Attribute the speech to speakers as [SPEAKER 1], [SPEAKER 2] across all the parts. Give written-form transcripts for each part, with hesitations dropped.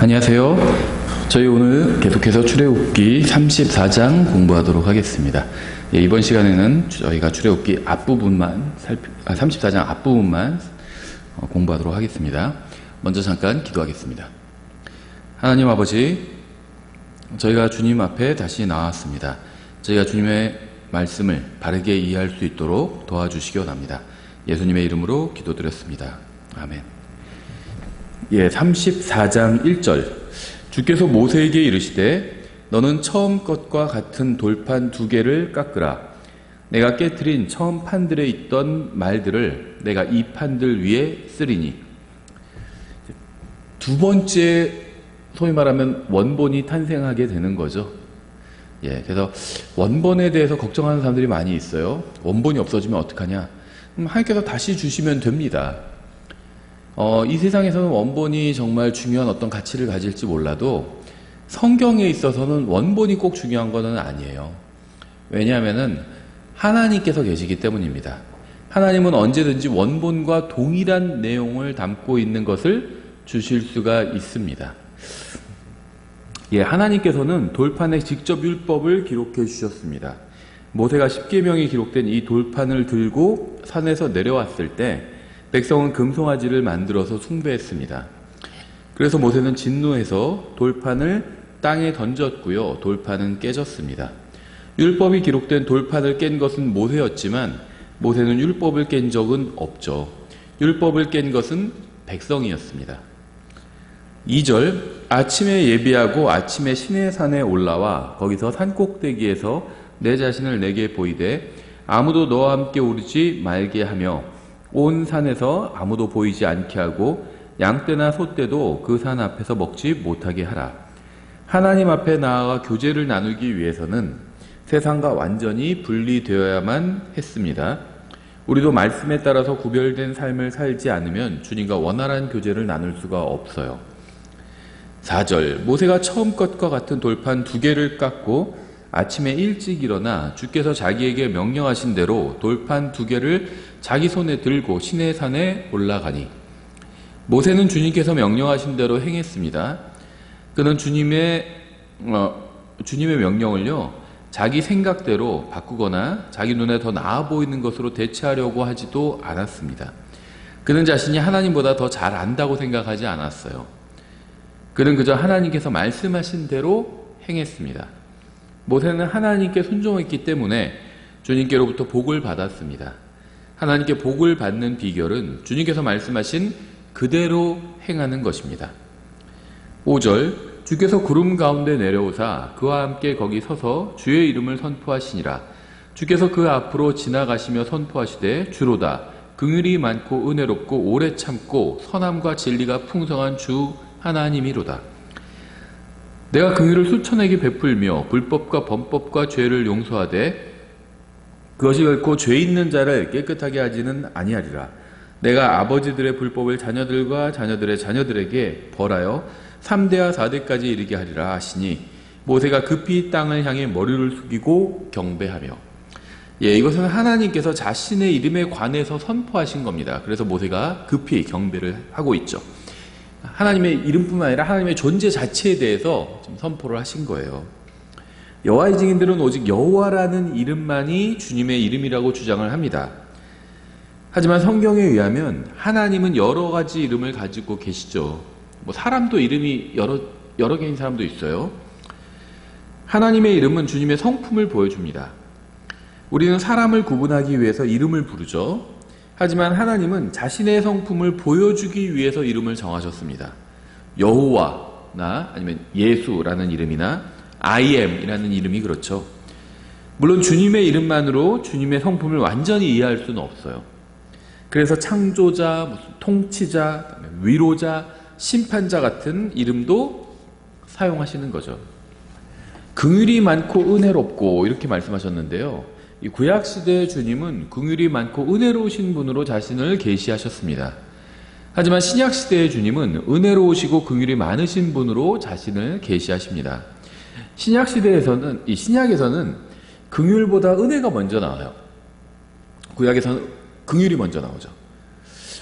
[SPEAKER 1] 안녕하세요. 저희 오늘 계속해서 출애굽기 34장 공부하도록 하겠습니다. 이번 시간에는 저희가 출애굽기 앞부분만 34장 앞부분만 공부하도록 하겠습니다. 먼저 잠깐 기도하겠습니다. 하나님 아버지, 저희가 주님 앞에 다시 나왔습니다. 저희가 주님의 말씀을 바르게 이해할 수 있도록 도와주시기 원합니다. 예수님의 이름으로 기도드렸습니다. 아멘. 34장 1절. 주께서 모세에게 이르시되 너는 처음 것과 같은 돌판 2개를 깎으라. 내가 깨트린 처음 판들에 있던 말들을 내가 이 판들 위에 쓰리니. 두 번째, 소위 말하면 원본이 탄생하게 되는 거죠. 그래서 원본에 대해서 걱정하는 사람들이 많이 있어요. 원본이 없어지면 어떡하냐? 하나님께서 다시 주시면 됩니다. 이 세상에서는 원본이 정말 중요한 어떤 가치를 가질지 몰라도 성경에 있어서는 원본이 꼭 중요한 것은 아니에요. 왜냐하면은 하나님께서 계시기 때문입니다. 하나님은 언제든지 원본과 동일한 내용을 담고 있는 것을 주실 수가 있습니다. 하나님께서는 돌판에 직접 율법을 기록해 주셨습니다. 모세가 십계명이 기록된 이 돌판을 들고 산에서 내려왔을 때 백성은 금송아지를 만들어서 숭배했습니다. 그래서 모세는 진노해서 돌판을 땅에 던졌고요. 돌판은 깨졌습니다. 율법이 기록된 돌판을 깬 것은 모세였지만 모세는 율법을 깬 적은 없죠. 율법을 깬 것은 백성이었습니다. 2절. 아침에 예비하고 아침에 시내산에 올라와 거기서 산꼭대기에서 내 자신을 내게 보이되 아무도 너와 함께 오르지 말게 하며 온 산에서 아무도 보이지 않게 하고 양떼나 소떼도 그 산 앞에서 먹지 못하게 하라. 하나님 앞에 나아가 교제를 나누기 위해서는 세상과 완전히 분리되어야만 했습니다. 우리도 말씀에 따라서 구별된 삶을 살지 않으면 주님과 원활한 교제를 나눌 수가 없어요. 4절. 모세가 처음 것과 같은 돌판 2개를 깎고 아침에 일찍 일어나 주께서 자기에게 명령하신 대로 돌판 2개를 자기 손에 들고 시내산에 올라가니. 모세는 주님께서 명령하신 대로 행했습니다. 그는 주님의 명령을요, 자기 생각대로 바꾸거나 자기 눈에 더 나아 보이는 것으로 대체하려고 하지도 않았습니다. 그는 자신이 하나님보다 더 잘 안다고 생각하지 않았어요. 그는 그저 하나님께서 말씀하신 대로 행했습니다. 모세는 하나님께 순종했기 때문에 주님께로부터 복을 받았습니다. 하나님께 복을 받는 비결은 주님께서 말씀하신 그대로 행하는 것입니다. 5절. 주께서 구름 가운데 내려오사 그와 함께 거기 서서 주의 이름을 선포하시니라. 주께서 그 앞으로 지나가시며 선포하시되 주로다 긍휼이 많고 은혜롭고 오래 참고 선함과 진리가 풍성한 주 하나님이로다. 내가 긍휼을 수천에게 베풀며 불법과 범법과 죄를 용서하되 그것이 결코 죄 있는 자를 깨끗하게 하지는 아니하리라. 내가 아버지들의 불법을 자녀들과 자녀들의 자녀들에게 벌하여 3대와 4대까지 이르게 하리라 하시니 모세가 급히 땅을 향해 머리를 숙이고 경배하며. 이것은 하나님께서 자신의 이름에 관해서 선포하신 겁니다. 그래서 모세가 급히 경배를 하고 있죠. 하나님의 이름뿐만 아니라 하나님의 존재 자체에 대해서 좀 선포를 하신 거예요. 여호와의 증인들은 오직 여호와라는 이름만이 주님의 이름이라고 주장을 합니다. 하지만 성경에 의하면 하나님은 여러 가지 이름을 가지고 계시죠. 사람도 이름이 여러 개인 사람도 있어요. 하나님의 이름은 주님의 성품을 보여줍니다. 우리는 사람을 구분하기 위해서 이름을 부르죠. 하지만 하나님은 자신의 성품을 보여주기 위해서 이름을 정하셨습니다. 여호와나 아니면 예수라는 이름이나 I am이라는 이름이 그렇죠. 물론 주님의 이름만으로 주님의 성품을 완전히 이해할 수는 없어요. 그래서 창조자, 통치자, 위로자, 심판자 같은 이름도 사용하시는 거죠. 긍휼이 많고 은혜롭고 이렇게 말씀하셨는데요. 이 구약시대의 주님은 긍휼이 많고 은혜로우신 분으로 자신을 계시하셨습니다. 하지만 신약시대의 주님은 은혜로우시고 긍휼이 많으신 분으로 자신을 계시하십니다. 신약에서는 긍휼보다 은혜가 먼저 나와요. 구약에서는 긍휼이 먼저 나오죠.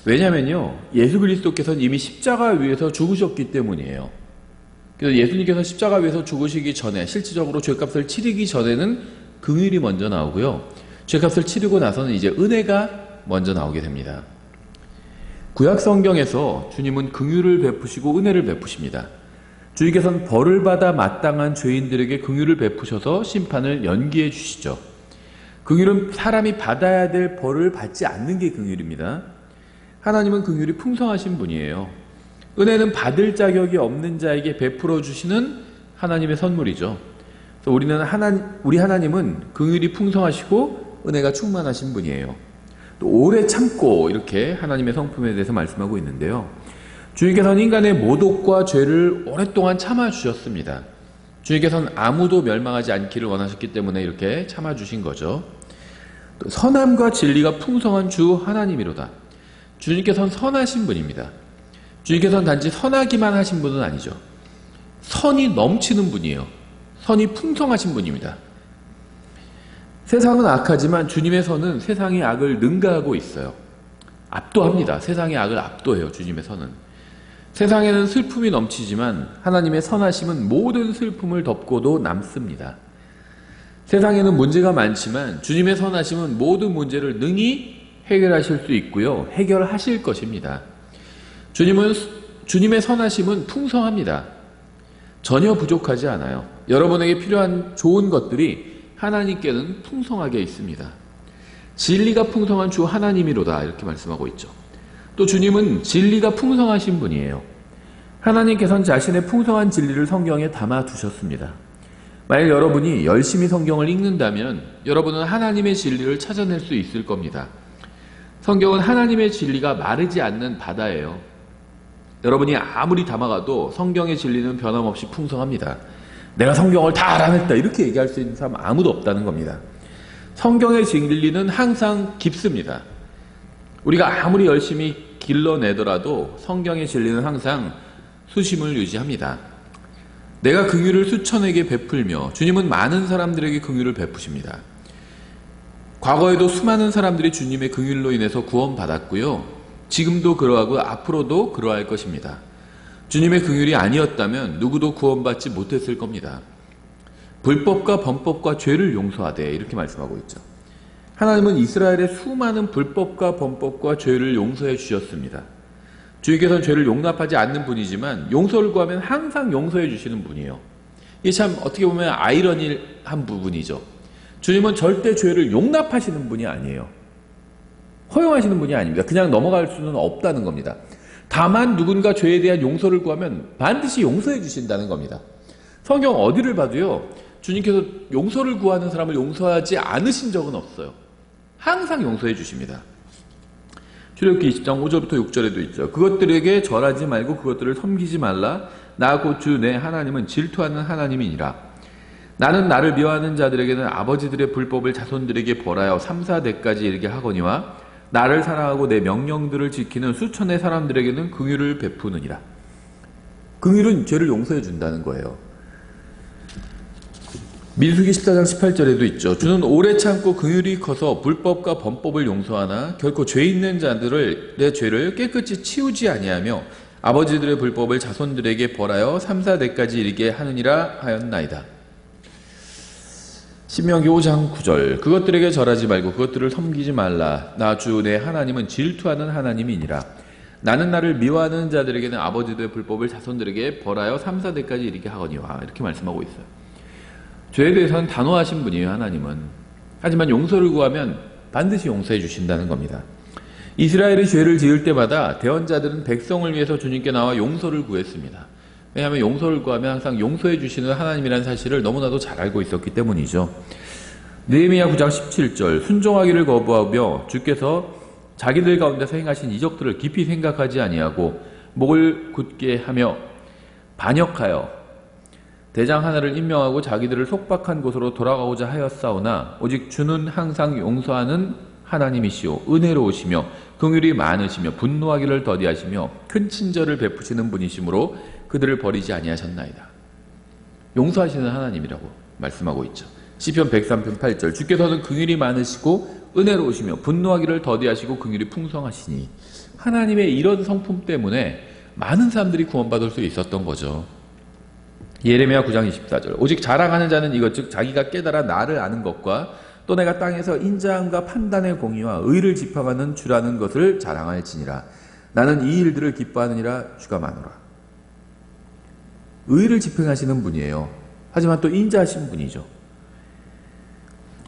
[SPEAKER 1] 왜냐면요, 예수 그리스도께서는 이미 십자가 위에서 죽으셨기 때문이에요. 그래서 예수님께서 십자가 위에서 죽으시기 전에 실질적으로 죄값을 치르기 전에는 긍휼이 먼저 나오고요. 죄값을 치르고 나서는 이제 은혜가 먼저 나오게 됩니다. 구약 성경에서 주님은 긍휼을 베푸시고 은혜를 베푸십니다. 주님께서는 벌을 받아 마땅한 죄인들에게 긍휼을 베푸셔서 심판을 연기해 주시죠. 긍휼은 사람이 받아야 될 벌을 받지 않는 게 긍휼입니다. 하나님은 긍휼이 풍성하신 분이에요. 은혜는 받을 자격이 없는 자에게 베풀어 주시는 하나님의 선물이죠. 그래서 우리 하나님은 긍휼이 풍성하시고 은혜가 충만하신 분이에요. 또 오래 참고 이렇게 하나님의 성품에 대해서 말씀하고 있는데요. 주님께서는 인간의 모독과 죄를 오랫동안 참아주셨습니다. 주님께서는 아무도 멸망하지 않기를 원하셨기 때문에 이렇게 참아주신 거죠. 또 선함과 진리가 풍성한 주 하나님이로다. 주님께서는 선하신 분입니다. 주님께서는 단지 선하기만 하신 분은 아니죠. 선이 넘치는 분이에요. 선이 풍성하신 분입니다. 세상은 악하지만 주님의 선은 세상의 악을 능가하고 있어요. 압도합니다. 세상의 악을 압도해요. 주님의 선은. 세상에는 슬픔이 넘치지만 하나님의 선하심은 모든 슬픔을 덮고도 남습니다. 세상에는 문제가 많지만 주님의 선하심은 모든 문제를 능히 해결하실 수 있고요. 해결하실 것입니다. 주님의 선하심은 풍성합니다. 전혀 부족하지 않아요. 여러분에게 필요한 좋은 것들이 하나님께는 풍성하게 있습니다. 진리가 풍성한 주 하나님이로다 이렇게 말씀하고 있죠. 또 주님은 진리가 풍성하신 분이에요. 하나님께서는 자신의 풍성한 진리를 성경에 담아 두셨습니다. 만약 여러분이 열심히 성경을 읽는다면 여러분은 하나님의 진리를 찾아낼 수 있을 겁니다. 성경은 하나님의 진리가 마르지 않는 바다예요. 여러분이 아무리 담아가도 성경의 진리는 변함없이 풍성합니다. 내가 성경을 다 알아냈다 이렇게 얘기할 수 있는 사람 아무도 없다는 겁니다. 성경의 진리는 항상 깊습니다. 우리가 아무리 열심히 길러내더라도 성경의 진리는 항상 수심을 유지합니다. 내가 긍휼을 수천에게 베풀며 주님은 많은 사람들에게 긍휼을 베푸십니다. 과거에도 수많은 사람들이 주님의 긍휼로 인해서 구원받았고요. 지금도 그러하고 앞으로도 그러할 것입니다. 주님의 긍휼이 아니었다면 누구도 구원받지 못했을 겁니다. 불법과 범법과 죄를 용서하되 이렇게 말씀하고 있죠. 하나님은 이스라엘의 수많은 불법과 범법과 죄를 용서해 주셨습니다. 주님께서는 죄를 용납하지 않는 분이지만 용서를 구하면 항상 용서해 주시는 분이에요. 이게 참 어떻게 보면 아이러니한 부분이죠. 주님은 절대 죄를 용납하시는 분이 아니에요. 허용하시는 분이 아닙니다. 그냥 넘어갈 수는 없다는 겁니다. 다만 누군가 죄에 대한 용서를 구하면 반드시 용서해 주신다는 겁니다. 성경 어디를 봐도요. 주님께서 용서를 구하는 사람을 용서하지 않으신 적은 없어요. 항상 용서해 주십니다. 출애굽기 20장 5절부터 6절에도 있죠. 그것들에게 절하지 말고 그것들을 섬기지 말라. 나 곧 주 내 하나님은 질투하는 하나님이니라. 나는 나를 미워하는 자들에게는 아버지들의 불법을 자손들에게 벌하여 3, 4대까지 이르게 하거니와 나를 사랑하고 내 명령들을 지키는 수천의 사람들에게는 긍휼을 베푸느니라. 긍휼은 죄를 용서해 준다는 거예요. 민수기 14장 18절에도 있죠. 주는 오래 참고 긍휼이 커서 불법과 범법을 용서하나 결코 죄 있는 자들을 내 죄를 깨끗이 치우지 아니하며 아버지들의 불법을 자손들에게 벌하여 3, 4대까지 이르게 하느니라 하였나이다. 신명기 5장 9절 그것들에게 절하지 말고 그것들을 섬기지 말라. 나 주 내 하나님은 질투하는 하나님이니라. 나는 나를 미워하는 자들에게는 아버지들의 불법을 자손들에게 벌하여 3, 4대까지 이르게 하거니와 이렇게 말씀하고 있어요. 죄에 대해서는 단호하신 분이에요. 하나님은. 하지만 용서를 구하면 반드시 용서해 주신다는 겁니다. 이스라엘이 죄를 지을 때마다 대언자들은 백성을 위해서 주님께 나와 용서를 구했습니다. 왜냐하면 용서를 구하면 항상 용서해 주시는 하나님이라는 사실을 너무나도 잘 알고 있었기 때문이죠. 느헤미야 9장 17절 순종하기를 거부하며 주께서 자기들 가운데서 행하신 이적들을 깊이 생각하지 아니하고 목을 굳게 하며 반역하여 대장 하나를 임명하고 자기들을 속박한 곳으로 돌아가고자 하였사오나 오직 주는 항상 용서하는 하나님이시오 은혜로우시며 긍휼이 많으시며 분노하기를 더디하시며 큰 친절을 베푸시는 분이시므로 그들을 버리지 아니하셨나이다. 용서하시는 하나님이라고 말씀하고 있죠. 시편 103편 8절 주께서는 긍휼이 많으시고 은혜로우시며 분노하기를 더디하시고 긍휼이 풍성하시니 하나님의 이런 성품 때문에 많은 사람들이 구원받을 수 있었던 거죠. 예레미야 9장 24절. 오직 자랑하는 자는 이것 즉 자기가 깨달아 나를 아는 것과 또 내가 땅에서 인자함과 판단의 공의와 의를 지팡하는 주라는 것을 자랑할지니라. 나는 이 일들을 기뻐하느니라. 주가 마노라. 의를 지팡하시는 분이에요. 하지만 또 인자하신 분이죠.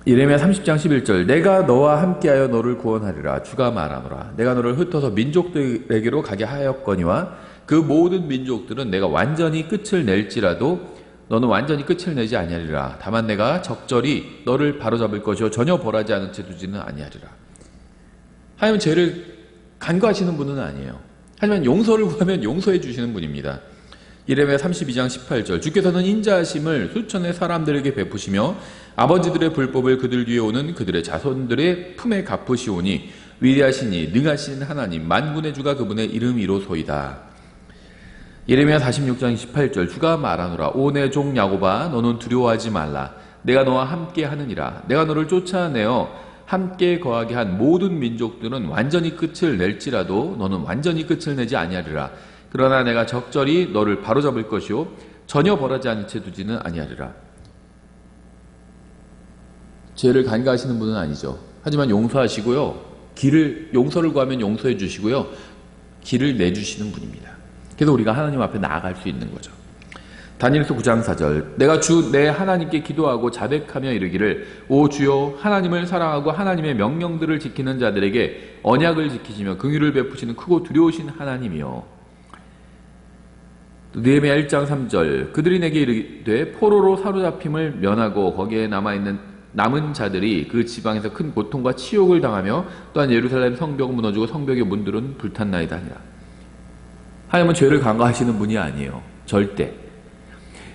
[SPEAKER 1] 예레미야 30장 11절. 내가 너와 함께하여 너를 구원하리라. 주가 말하노라. 내가 너를 흩어서 민족들에게로 가게 하였거니와 그 모든 민족들은 내가 완전히 끝을 낼지라도 너는 완전히 끝을 내지 아니하리라. 다만 내가 적절히 너를 바로잡을 것이요 전혀 벌하지 않은 채 두지는 아니하리라. 하나님은 죄를 간과하시는 분은 아니에요. 하지만 용서를 구하면 용서해 주시는 분입니다. 예레미야 32장 18절. 주께서는 인자하심을 수천의 사람들에게 베푸시며 아버지들의 불법을 그들 뒤에 오는 그들의 자손들의 품에 갚으시오니 위대하시니 능하신 하나님 만군의 주가 그분의 이름이로소이다. 예레미야 46장 18절. 주가 말하노라. 오 내 종 야곱아 너는 두려워하지 말라. 내가 너와 함께 하느니라. 내가 너를 쫓아내어 함께 거하게 한 모든 민족들은 완전히 끝을 낼지라도 너는 완전히 끝을 내지 아니하리라. 그러나 내가 적절히 너를 바로잡을 것이요 전혀 벌하지 않은 채 두지는 아니하리라. 죄를 간과하시는 분은 아니죠. 하지만 용서하시고요. 용서를 구하면 용서해 주시고요. 길을 내주시는 분입니다. 그래서 우리가 하나님 앞에 나아갈 수 있는 거죠. 다니엘서 9장 4절. 내가 주 내 하나님께 기도하고 자백하며 이르기를 오 주여 하나님을 사랑하고 하나님의 명령들을 지키는 자들에게 언약을 지키시며 긍휼을 베푸시는 크고 두려우신 하나님이여. 느헤미야 1장 3절. 그들이 내게 이르되 포로로 사로잡힘을 면하고 거기에 남은 자들이 그 지방에서 큰 고통과 치욕을 당하며 또한 예루살렘 성벽은 무너지고 성벽의 문들은 불탔나이다 하니라. 하나님은 죄를 간과하시는 분이 아니에요. 절대.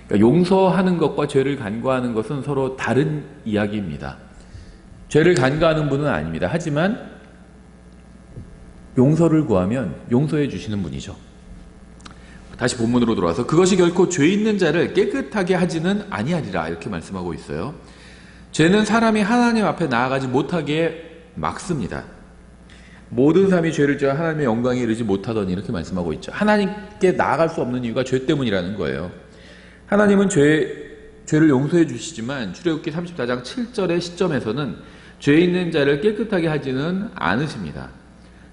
[SPEAKER 1] 그러니까 용서하는 것과 죄를 간과하는 것은 서로 다른 이야기입니다. 죄를 간과하는 분은 아닙니다. 하지만 용서를 구하면 용서해 주시는 분이죠. 다시 본문으로 돌아와서 그것이 결코 죄 있는 자를 깨끗하게 하지는 아니하리라 이렇게 말씀하고 있어요. 죄는 사람이 하나님 앞에 나아가지 못하게 막습니다. 모든 사람이 죄를 지어 하나님의 영광에 이르지 못하더니 이렇게 말씀하고 있죠. 하나님께 나아갈 수 없는 이유가 죄 때문이라는 거예요. 하나님은 죄를 용서해 주시지만 출애굽기 34장 7절의 시점에서는 죄 있는 자를 깨끗하게 하지는 않으십니다.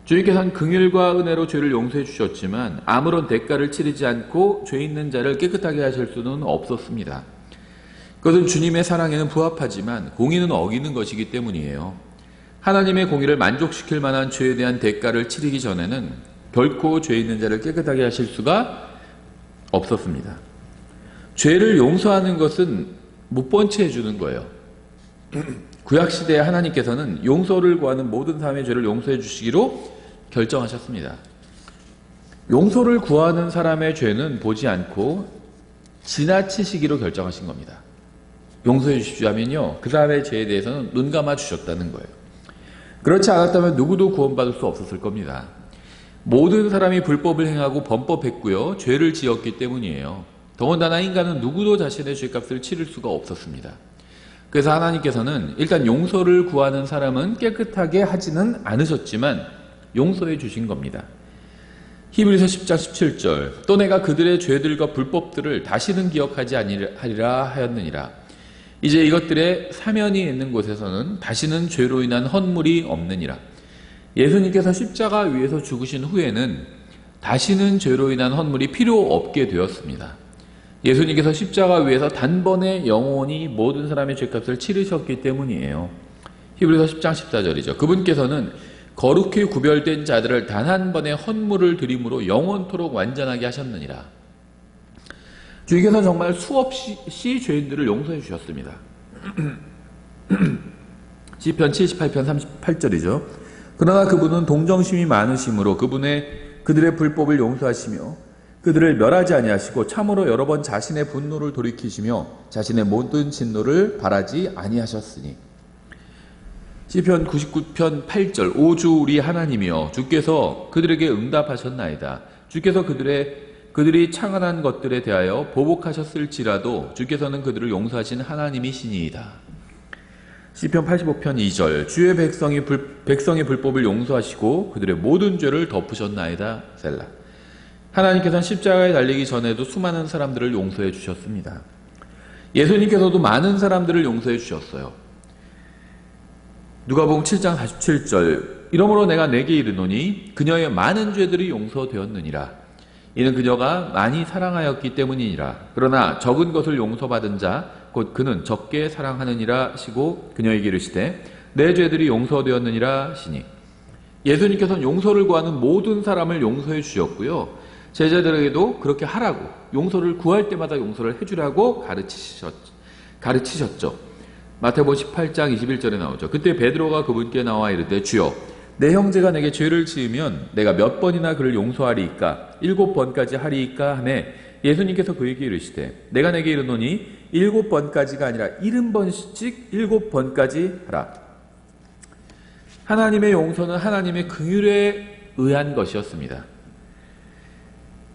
[SPEAKER 1] 주님께서는 긍휼과 은혜로 죄를 용서해 주셨지만 아무런 대가를 치르지 않고 죄 있는 자를 깨끗하게 하실 수는 없었습니다. 그것은 주님의 사랑에는 부합하지만 공의는 어기는 것이기 때문이에요. 하나님의 공의를 만족시킬 만한 죄에 대한 대가를 치르기 전에는 결코 죄 있는 자를 깨끗하게 하실 수가 없었습니다. 죄를 용서하는 것은 못 본 채 해주는 거예요. 구약시대에 하나님께서는 용서를 구하는 모든 사람의 죄를 용서해 주시기로 결정하셨습니다. 용서를 구하는 사람의 죄는 보지 않고 지나치시기로 결정하신 겁니다. 용서해 주십시오 하면요, 그 사람의 죄에 대해서는 눈 감아 주셨다는 거예요. 그렇지 않았다면 누구도 구원받을 수 없었을 겁니다. 모든 사람이 불법을 행하고 범법했고요, 죄를 지었기 때문이에요. 더군다나 인간은 누구도 자신의 죄값을 치를 수가 없었습니다. 그래서 하나님께서는 일단 용서를 구하는 사람은 깨끗하게 하지는 않으셨지만 용서해 주신 겁니다. 히브리서 10장 17절. 또 내가 그들의 죄들과 불법들을 다시는 기억하지 아니하리라 하였느니라. 이제 이것들의 사면이 있는 곳에서는 다시는 죄로 인한 헌물이 없느니라. 예수님께서 십자가 위에서 죽으신 후에는 다시는 죄로 인한 헌물이 필요 없게 되었습니다. 예수님께서 십자가 위에서 단번에 영원히 모든 사람의 죄값을 치르셨기 때문이에요. 히브리서 10장 14절이죠. 그분께서는 거룩히 구별된 자들을 단 한 번의 헌물을 드림으로 영원토록 완전하게 하셨느니라. 주님께서 정말 수없이 죄인들을 용서해 주셨습니다. 시편 78편 38절이죠. 그러나 그분은 동정심이 많으심으로 그들의 불법을 용서하시며 그들을 멸하지 아니하시고 참으로 여러 번 자신의 분노를 돌이키시며 자신의 모든 진노를 바라지 아니하셨으니. 시편 99편 8절. 오 주 우리 하나님이여 주께서 그들에게 응답하셨나이다. 주께서 그들이 창안한 것들에 대하여 보복하셨을지라도 주께서는 그들을 용서하신 하나님이시니이다. 시편 85편 2절. 주의 백성의 불법을 용서하시고 그들의 모든 죄를 덮으셨나이다. 셀라. 하나님께서는 십자가에 달리기 전에도 수많은 사람들을 용서해 주셨습니다. 예수님께서도 많은 사람들을 용서해 주셨어요. 누가복음 7장 47절 이러므로 내가 내게 이르노니 그녀의 많은 죄들이 용서되었느니라. 이는 그녀가 많이 사랑하였기 때문이니라. 그러나 적은 것을 용서받은 자 곧 그는 적게 사랑하느니라 하시고 그녀에게 이르시되 내 죄들이 용서되었느니라 하시니. 예수님께서는 용서를 구하는 모든 사람을 용서해 주셨고요. 제자들에게도 그렇게 하라고, 용서를 구할 때마다 용서를 해주라고 가르치셨죠. 마태복음 18장 21절에 나오죠. 그때 베드로가 그분께 나와 이르되 주여 내 형제가 내게 죄를 지으면 내가 몇 번이나 그를 용서하리이까? 7번까지 하리이까? 하매 예수님께서 그에게 이르시되 내가 내게 이르노니 7번까지가 아니라 70번씩 7번까지 하라. 하나님의 용서는 하나님의 긍휼에 의한 것이었습니다.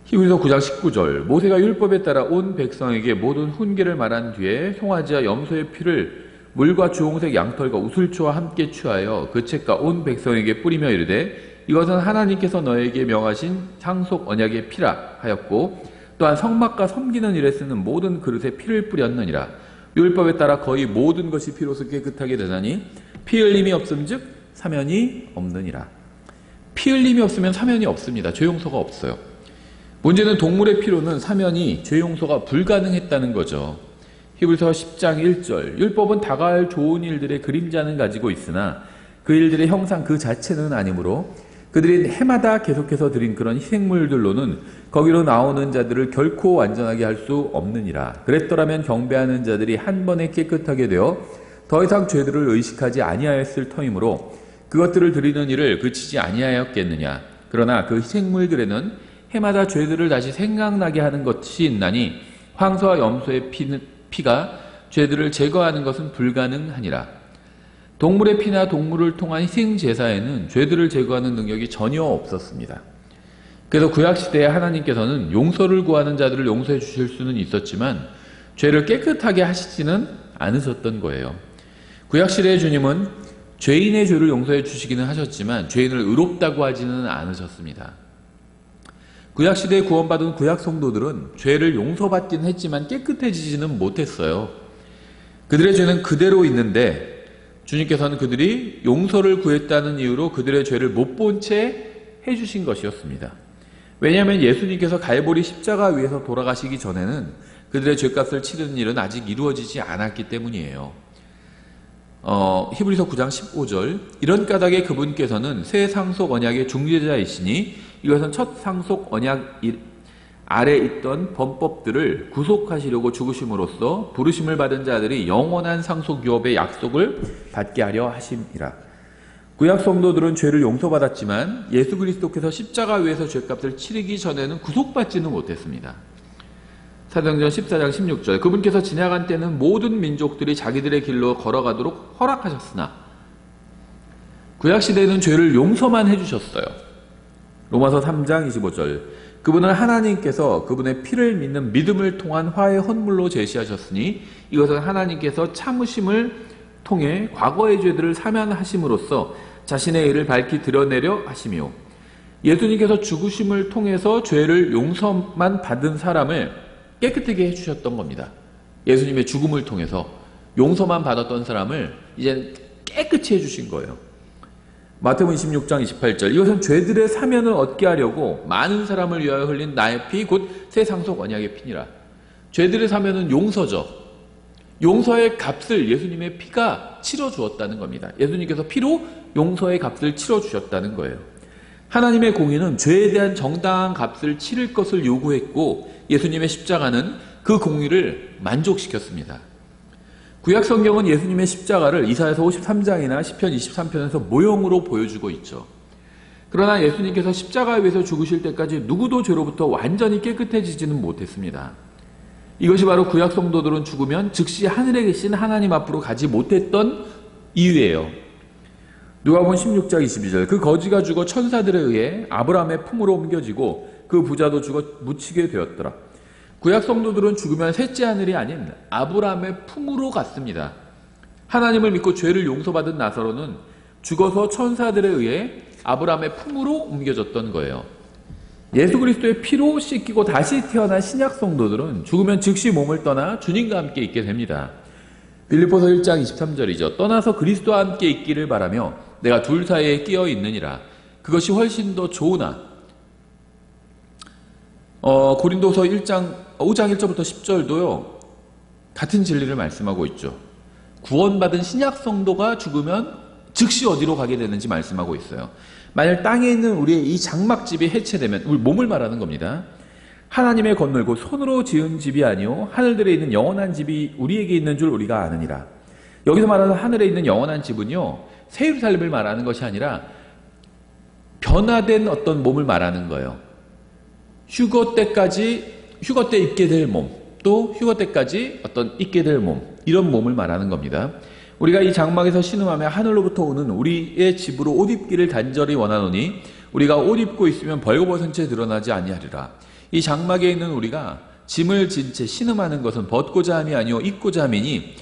[SPEAKER 1] 히브리서 9장 19절 모세가 율법에 따라 온 백성에게 모든 훈계를 말한 뒤에 송아지와 염소의 피를 물과 주홍색 양털과 우슬초와 함께 취하여 그 책과 온 백성에게 뿌리며 이르되 이것은 하나님께서 너에게 명하신 상속 언약의 피라 하였고 또한 성막과 섬기는 일에 쓰는 모든 그릇에 피를 뿌렸느니라. 율법에 따라 거의 모든 것이 피로서 깨끗하게 되나니 피 흘림이 없음즉 사면이 없느니라. 피 흘림이 없으면 사면이 없습니다. 죄 용서가 없어요. 문제는 동물의 피로는 사면이 죄 용서가 불가능했다는 거죠. 히브리서 10장 1절 율법은 다가올 좋은 일들의 그림자는 가지고 있으나 그 일들의 형상 그 자체는 아니므로 그들이 해마다 계속해서 드린 그런 희생물들로는 거기로 나오는 자들을 결코 완전하게 할 수 없느니라. 그랬더라면 경배하는 자들이 한 번에 깨끗하게 되어 더 이상 죄들을 의식하지 아니하였을 터이므로 그것들을 드리는 일을 그치지 아니하였겠느냐. 그러나 그 희생물들에는 해마다 죄들을 다시 생각나게 하는 것이 있나니 황소와 염소의 피가 죄들을 제거하는 것은 불가능하니라. 동물의 피나 동물을 통한 희생제사에는 죄들을 제거하는 능력이 전혀 없었습니다. 그래서 구약시대에 하나님께서는 용서를 구하는 자들을 용서해 주실 수는 있었지만 죄를 깨끗하게 하시지는 않으셨던 거예요. 구약시대의 주님은 죄인의 죄를 용서해 주시기는 하셨지만 죄인을 의롭다고 하지는 않으셨습니다. 구약시대에 구원받은 구약성도들은 죄를 용서받긴 했지만 깨끗해지지는 못했어요. 그들의 죄는 그대로 있는데 주님께서는 그들이 용서를 구했다는 이유로 그들의 죄를 못 본 채 해주신 것이었습니다. 왜냐하면 예수님께서 갈보리 십자가 위에서 돌아가시기 전에는 그들의 죄값을 치르는 일은 아직 이루어지지 않았기 때문이에요. 히브리서 9장 15절 이런 까닭에 그분께서는 새 상속 언약의 중재자이시니 이것은 첫 상속 언약 아래 있던 범법들을 구속하시려고 죽으심으로써 부르심을 받은 자들이 영원한 상속 유업의 약속을 받게 하려 하심이라. 구약 성도들은 죄를 용서받았지만 예수 그리스도께서 십자가 위에서 죄값을 치르기 전에는 구속받지는 못했습니다. 사도행전 14장 16절 그분께서 지나간 때는 모든 민족들이 자기들의 길로 걸어가도록 허락하셨으나 구약시대에는 죄를 용서만 해주셨어요. 로마서 3장 25절 그분은 하나님께서 그분의 피를 믿는 믿음을 통한 화의 헌물로 제시하셨으니 이것은 하나님께서 참으심을 통해 과거의 죄들을 사면하심으로써 자신의 일을 밝히 드러내려 하시며 예수님께서 죽으심을 통해서 죄를 용서만 받은 사람을 깨끗하게 해주셨던 겁니다. 예수님의 죽음을 통해서 용서만 받았던 사람을 이제 깨끗이 해주신 거예요. 마태복음 26장 28절 이것은 죄들의 사면을 얻게 하려고 많은 사람을 위하여 흘린 나의 피 곧 새 상속 언약의 피니라. 죄들의 사면은 용서죠. 용서의 값을 예수님의 피가 치러주었다는 겁니다. 예수님께서 피로 용서의 값을 치러주셨다는 거예요. 하나님의 공의는 죄에 대한 정당한 값을 치를 것을 요구했고 예수님의 십자가는 그 공의를 만족시켰습니다. 구약 성경은 예수님의 십자가를 이사야서 53장이나 시편 23편에서 모형으로 보여주고 있죠. 그러나 예수님께서 십자가 위에서 죽으실 때까지 누구도 죄로부터 완전히 깨끗해지지는 못했습니다. 이것이 바로 구약 성도들은 죽으면 즉시 하늘에 계신 하나님 앞으로 가지 못했던 이유예요. 누가복음 16장 22절 그 거지가 죽어 천사들에 의해 아브라함의 품으로 옮겨지고 그 부자도 죽어 묻히게 되었더라. 구약 성도들은 죽으면 셋째 하늘이 아닌 아브라함의 품으로 갔습니다. 하나님을 믿고 죄를 용서받은 나사로는 죽어서 천사들에 의해 아브라함의 품으로 옮겨졌던 거예요. 예수 그리스도의 피로 씻기고 다시 태어난 신약 성도들은 죽으면 즉시 몸을 떠나 주님과 함께 있게 됩니다. 빌립보서 1장 23절이죠. 떠나서 그리스도와 함께 있기를 바라며 내가 둘 사이에 끼어 있느니라. 그것이 훨씬 더 좋으나 고린도서 5장 1절부터 10절도요. 같은 진리를 말씀하고 있죠. 구원받은 신약 성도가 죽으면 즉시 어디로 가게 되는지 말씀하고 있어요. 만약 땅에 있는 우리의 이 장막집이 해체되면 우리 몸을 말하는 겁니다. 하나님의 건물 곧 손으로 지은 집이 아니요 하늘들에 있는 영원한 집이 우리에게 있는 줄 우리가 아느니라. 여기서 말하는 하늘에 있는 영원한 집은요 새 예루살렘을 말하는 것이 아니라 변화된 어떤 몸을 말하는 거예요. 휴거 때 입게 될 몸, 또 휴거 때까지 어떤 입게 될 몸, 이런 몸을 말하는 겁니다. 우리가 이 장막에서 신음하며 하늘로부터 오는 우리의 집으로 옷 입기를 간절히 원하노니 우리가 옷 입고 있으면 벌거벗은 채 드러나지 아니하리라. 이 장막에 있는 우리가 짐을 진 채 신음하는 것은 벗고자 함이 아니요 입고자 함이니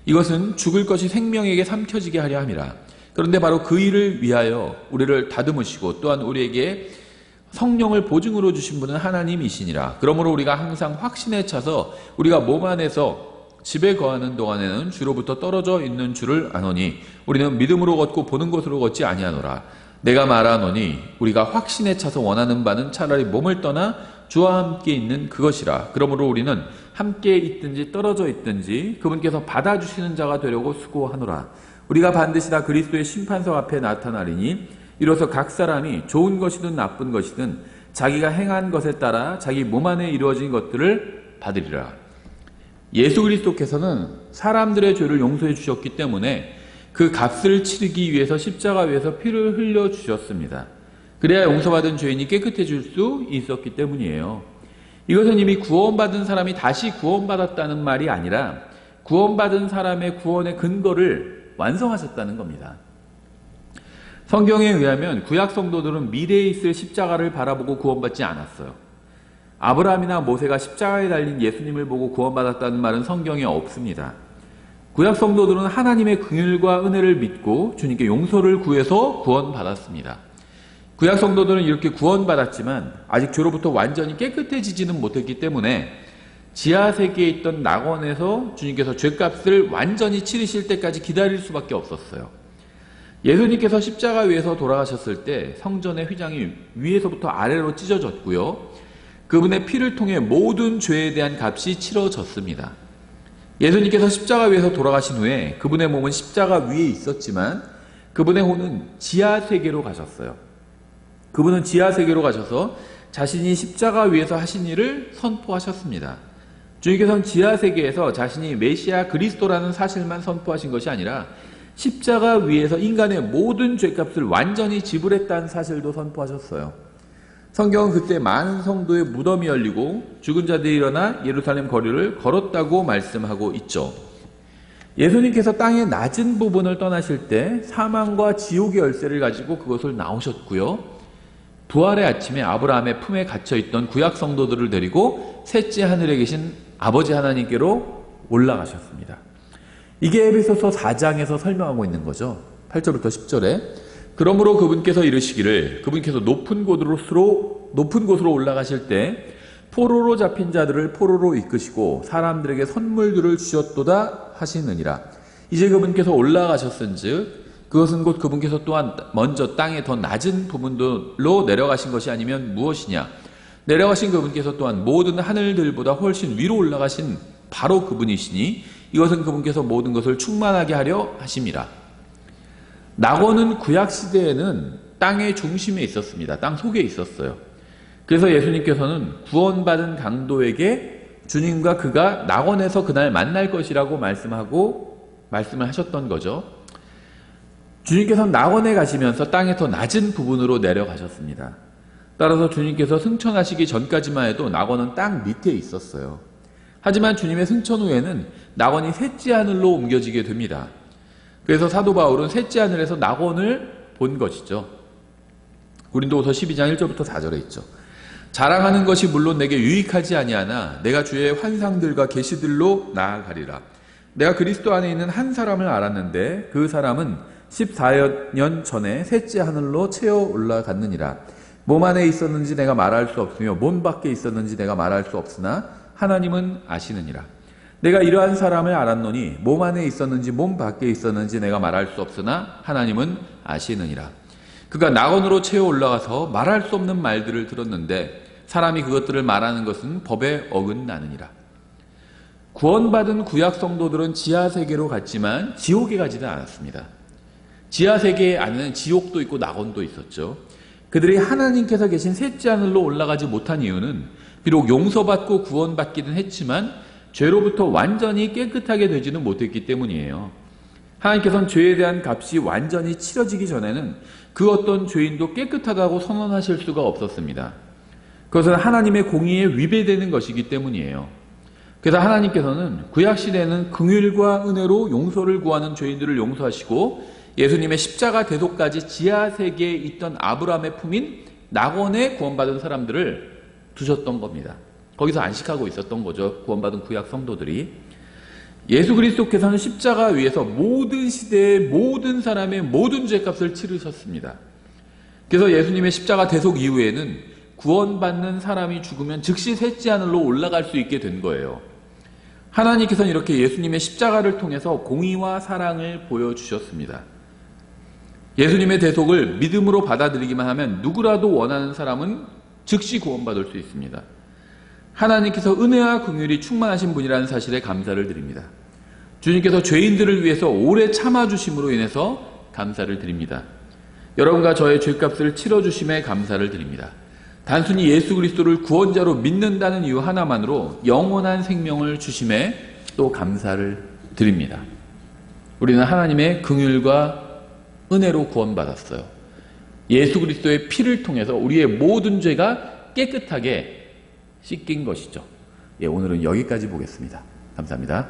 [SPEAKER 1] 이것은 죽을 것이 생명에게 삼켜지게 하려 함이라. 그런데 바로 그 일을 위하여 우리를 다듬으시고 또한 우리에게 성령을 보증으로 주신 분은 하나님이시니라. 그러므로 우리가 항상 확신에 차서 우리가 몸 안에서 집에 거하는 동안에는 주로부터 떨어져 있는 줄을 아노니 우리는 믿음으로 걷고 보는 것으로 걷지 아니하노라. 내가 말하노니 우리가 확신에 차서 원하는 바는 차라리 몸을 떠나 주와 함께 있는 그것이라. 그러므로 우리는 함께 있든지 떨어져 있든지 그분께서 받아주시는 자가 되려고 수고하노라. 우리가 반드시 다 그리스도의 심판석 앞에 나타나리니 이로써 각 사람이 좋은 것이든 나쁜 것이든 자기가 행한 것에 따라 자기 몸 안에 이루어진 것들을 받으리라. 예수 그리스도께서는 사람들의 죄를 용서해 주셨기 때문에 그 값을 치르기 위해서 십자가 위에서 피를 흘려 주셨습니다. 그래야 용서받은 죄인이 깨끗해질 수 있었기 때문이에요. 이것은 이미 구원받은 사람이 다시 구원받았다는 말이 아니라 구원받은 사람의 구원의 근거를 완성하셨다는 겁니다. 성경에 의하면 구약 성도들은 미래에 있을 십자가를 바라보고 구원받지 않았어요. 아브라함이나 모세가 십자가에 달린 예수님을 보고 구원받았다는 말은 성경에 없습니다. 구약 성도들은 하나님의 긍휼과 은혜를 믿고 주님께 용서를 구해서 구원받았습니다. 구약 성도들은 이렇게 구원받았지만 아직 죄로부터 완전히 깨끗해지지는 못했기 때문에 지하세계에 있던 낙원에서 주님께서 죄값을 완전히 치르실 때까지 기다릴 수밖에 없었어요. 예수님께서 십자가 위에서 돌아가셨을 때 성전의 휘장이 위에서부터 아래로 찢어졌고요. 그분의 피를 통해 모든 죄에 대한 값이 치러졌습니다. 예수님께서 십자가 위에서 돌아가신 후에 그분의 몸은 십자가 위에 있었지만 그분의 혼은 지하세계로 가셨어요. 그분은 지하세계로 가셔서 자신이 십자가 위에서 하신 일을 선포하셨습니다. 주님께서는 지하세계에서 자신이 메시아 그리스도라는 사실만 선포하신 것이 아니라 십자가 위에서 인간의 모든 죄값을 완전히 지불했다는 사실도 선포하셨어요. 성경은 그때 많은 성도의 무덤이 열리고 죽은 자들이 일어나 예루살렘 거리를 걸었다고 말씀하고 있죠. 예수님께서 땅의 낮은 부분을 떠나실 때 사망과 지옥의 열쇠를 가지고 그것을 나오셨고요. 부활의 아침에 아브라함의 품에 갇혀있던 구약 성도들을 데리고 셋째 하늘에 계신 아버지 하나님께로 올라가셨습니다. 이게 에베소서 4장에서 설명하고 있는 거죠. 8절부터 10절에 그러므로 그분께서 이르시기를 그분께서 높은 곳으로 올라가실 때 포로로 잡힌 자들을 포로로 이끄시고 사람들에게 선물들을 주셨도다 하시느니라. 이제 그분께서 올라가셨은즉 그것은 곧 그분께서 또한 먼저 땅의 더 낮은 부분들로 내려가신 것이 아니면 무엇이냐. 내려가신 그분께서 또한 모든 하늘들보다 훨씬 위로 올라가신 바로 그분이시니 이것은 그분께서 모든 것을 충만하게 하려 하심이라. 낙원은 구약시대에는 땅의 중심에 있었습니다. 땅 속에 있었어요. 그래서 예수님께서는 구원받은 강도에게 주님과 그가 낙원에서 그날 만날 것이라고 말씀을 하셨던 거죠. 주님께서는 낙원에 가시면서 땅의 더 낮은 부분으로 내려가셨습니다. 따라서 주님께서 승천하시기 전까지만 해도 낙원은 땅 밑에 있었어요. 하지만 주님의 승천 후에는 낙원이 셋째 하늘로 옮겨지게 됩니다. 그래서 사도 바울은 셋째 하늘에서 낙원을 본 것이죠. 고린도후서 12장 1절부터 4절에 있죠. 자랑하는 것이 물론 내게 유익하지 아니하나 내가 주의 환상들과 계시들로 나아가리라. 내가 그리스도 안에 있는 한 사람을 알았는데 그 사람은 14년 전에 셋째 하늘로 채어 올라갔느니라. 몸 안에 있었는지 내가 말할 수 없으며 몸 밖에 있었는지 내가 말할 수 없으나 하나님은 아시느니라. 내가 이러한 사람을 알았노니 몸 안에 있었는지 몸 밖에 있었는지 내가 말할 수 없으나 하나님은 아시느니라. 그가 낙원으로 채워 올라가서 말할 수 없는 말들을 들었는데 사람이 그것들을 말하는 것은 법에 어긋나느니라. 구원받은 구약 성도들은 지하세계로 갔지만 지옥에 가지는 않았습니다. 지하세계 안에는 지옥도 있고 낙원도 있었죠. 그들이 하나님께서 계신 셋째 하늘로 올라가지 못한 이유는 비록 용서받고 구원받기는 했지만 죄로부터 완전히 깨끗하게 되지는 못했기 때문이에요. 하나님께서는 죄에 대한 값이 완전히 치러지기 전에는 그 어떤 죄인도 깨끗하다고 선언하실 수가 없었습니다. 그것은 하나님의 공의에 위배되는 것이기 때문이에요. 그래서 하나님께서는 구약시대에는 긍휼과 은혜로 용서를 구하는 죄인들을 용서하시고 예수님의 십자가 대속까지 지하세계에 있던 아브라함의 품인 낙원에 구원받은 사람들을 두셨던 겁니다. 거기서 안식하고 있었던 거죠. 구원받은 구약 성도들이. 예수 그리스도께서는 십자가 위에서 모든 시대의 모든 사람의 모든 죄값을 치르셨습니다. 그래서 예수님의 십자가 대속 이후에는 구원받는 사람이 죽으면 즉시 셋째 하늘로 올라갈 수 있게 된 거예요. 하나님께서는 이렇게 예수님의 십자가를 통해서 공의와 사랑을 보여주셨습니다. 예수님의 대속을 믿음으로 받아들이기만 하면 누구라도 원하는 사람은 즉시 구원받을 수 있습니다. 하나님께서 은혜와 긍휼이 충만하신 분이라는 사실에 감사를 드립니다. 주님께서 죄인들을 위해서 오래 참아주심으로 인해서 감사를 드립니다. 여러분과 저의 죄값을 치러주심에 감사를 드립니다. 단순히 예수 그리스도를 구원자로 믿는다는 이유 하나만으로 영원한 생명을 주심에 또 감사를 드립니다. 우리는 하나님의 긍휼과 은혜로 구원받았어요. 예수 그리스도의 피를 통해서 우리의 모든 죄가 깨끗하게 씻긴 것이죠. 오늘은 여기까지 보겠습니다. 감사합니다.